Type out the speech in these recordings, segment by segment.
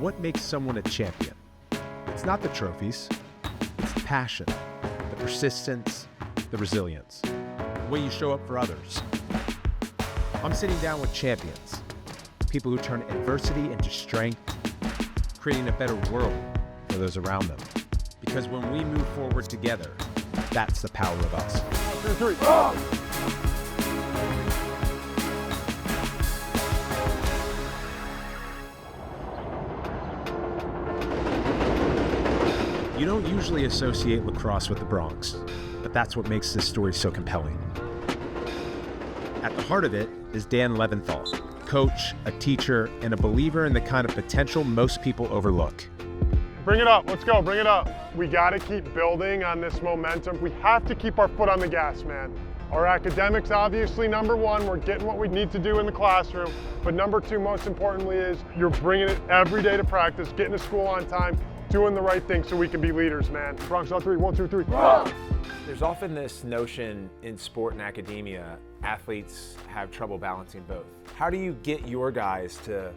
What makes someone a champion? It's not the trophies, it's the passion, the persistence, the resilience, the way you show up for others. I'm sitting down with champions, people who turn adversity into strength, creating a better world for those around them. Because when we move forward together, that's the power of us. 1, 2, 3. Oh! You don't usually associate lacrosse with the Bronx, but that's what makes this story so compelling. At the heart of it is Dan Leventhal, coach, a teacher, and a believer in the kind of potential most people overlook. Bring it up, let's go, bring it up. We gotta keep building on this momentum. We have to keep our foot on the gas, man. Our academics, obviously, number one, we're getting what we need to do in the classroom. But number two, most importantly, is you're bringing it every day to practice, getting to school on time, doing the right thing so we can be leaders, man. Bronx on 3, 1, 2, 3. There's often this notion in sport and academia, athletes have trouble balancing both. How do you get your guys to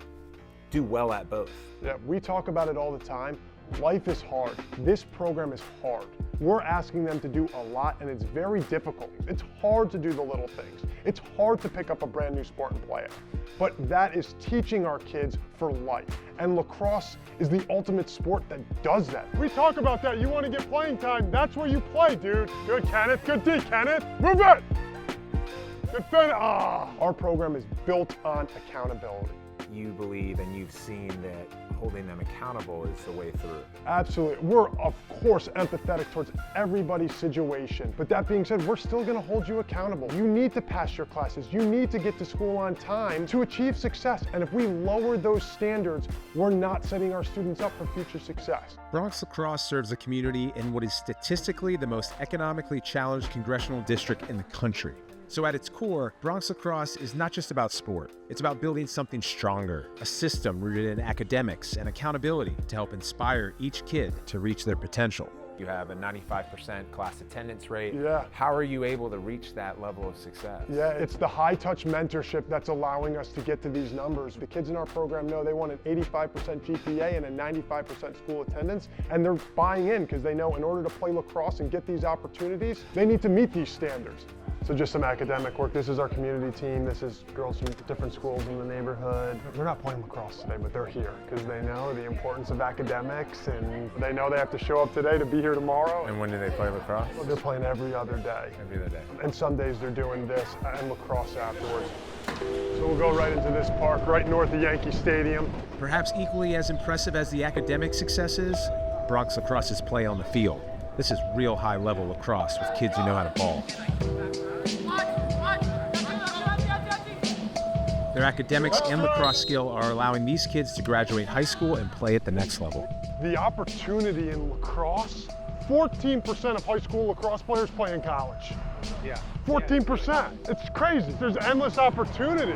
do well at both? Yeah, we talk about it all the time. Life is hard. This program is hard. We're asking them to do a lot, and it's very difficult. It's hard to do the little things. It's hard to pick up a brand new sport and play it. But that is teaching our kids for life. And lacrosse is the ultimate sport that does that. We talk about that. You want to get playing time, that's where you play, dude. Good, Kenneth. Good D, Kenneth. Move it! Good fin. Our program is built on accountability. You believe and you've seen that holding them accountable is the way through. Absolutely. We're, of course, empathetic towards everybody's situation. But that being said, we're still going to hold you accountable. You need to pass your classes. You need to get to school on time to achieve success. And if we lower those standards, we're not setting our students up for future success. Bronx Lacrosse serves a community in what is statistically the most economically challenged congressional district in the country. So at its core, Bronx Lacrosse is not just about sport. It's about building something stronger, a system rooted in academics and accountability to help inspire each kid to reach their potential. You have a 95% class attendance rate. Yeah. How are you able to reach that level of success? Yeah, it's the high-touch mentorship that's allowing us to get to these numbers. The kids in our program know they want an 85% GPA and a 95% school attendance, and they're buying in because they know in order to play lacrosse and get these opportunities, they need to meet these standards. So just some academic work. This is our community team. This is girls from different schools in the neighborhood. They're not playing lacrosse today, but they're here because they know the importance of academics, and they know they have to show up today to be here tomorrow. And when do they play lacrosse? Well, they're playing every other day. Every other day. And some days they're doing this and lacrosse afterwards. So we'll go right into this park, right north of Yankee Stadium. Perhaps equally as impressive as the academic successes, Bronx Lacrosse's play on the field. This is real high-level lacrosse with kids who know how to ball. Their academics and lacrosse skill are allowing these kids to graduate high school and play at the next level. The opportunity in lacrosse, 14% of high school lacrosse players play in college. Yeah. 14%. It's crazy. There's endless opportunity.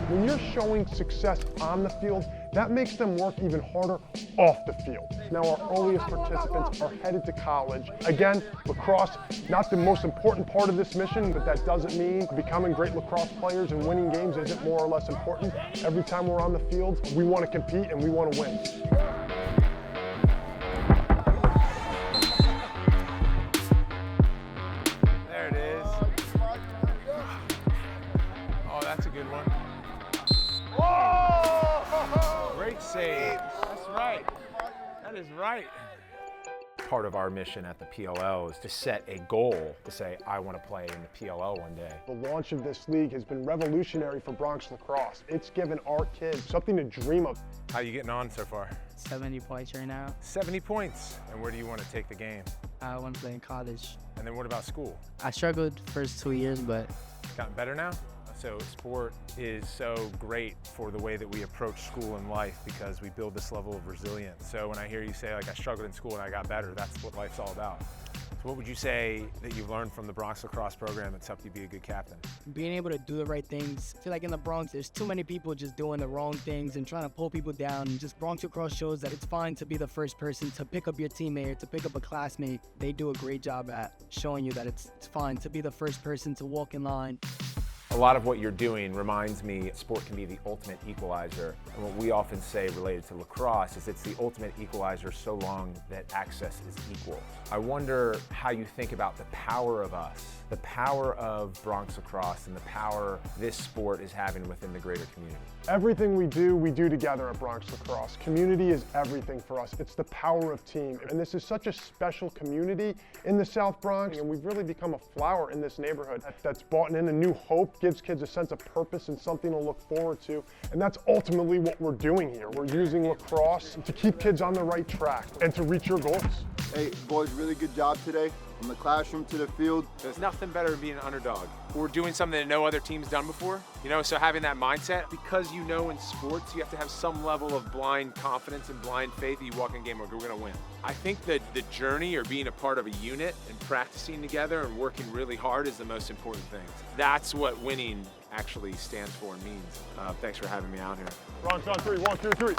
When you're showing success on the field, that makes them work even harder off the field. Now our earliest participants are headed to college. Again, lacrosse, not the most important part of this mission, but that doesn't mean becoming great lacrosse players and winning games isn't more or less important. Every time we're on the field, we want to compete and we want to win. There it is. Oh, that's a good one. Oh! Great save. That's right. That is right. Part of our mission at the PLL is to set a goal to say, I want to play in the PLL one day. The launch of this league has been revolutionary for Bronx Lacrosse. It's given our kids something to dream of. How are you getting on so far? 70 points right now. 70 points. And where do you want to take the game? I want to play in college. And then what about school? I struggled first 2 years, but Gotten better now? So sport is so great for the way that we approach school and life because we build this level of resilience. So when I hear you say, like, I struggled in school and I got better, that's what life's all about. So what would you say that you've learned from the Bronx Lacrosse program that's helped you be a good captain? being able to do the right things. I feel like in the Bronx, there's too many people just doing the wrong things and trying to pull people down. And just Bronx Lacrosse shows that it's fine to be the first person to pick up your teammate, to pick up a classmate. They do a great job at showing you that it's fine to be the first person to walk in line. A lot of what you're doing reminds me sport can be the ultimate equalizer. And what we often say related to lacrosse is it's the ultimate equalizer so long that access is equal. I wonder how you think about the power of us, the power of Bronx Lacrosse, and the power this sport is having within the greater community. Everything we do together at Bronx Lacrosse. Community is everything for us. It's the power of team. And this is such a special community in the South Bronx, and we've really become a flower in this neighborhood that's brought in a new hope, gives kids a sense of purpose and something to look forward to. And that's ultimately what we're doing here. We're using lacrosse to keep kids on the right track and to reach your goals. Hey, boys, really good job today. From the classroom to the field. There's nothing better than being an underdog. We're doing something that no other team's done before, so having that mindset, because in sports, you have to have some level of blind confidence and blind faith that you walk in a game where we're gonna win. I think that the journey or being a part of a unit and practicing together and working really hard is the most important thing. That's what winning actually stands for and means. Thanks for having me out here. Bronx on three, 1, 2, 3.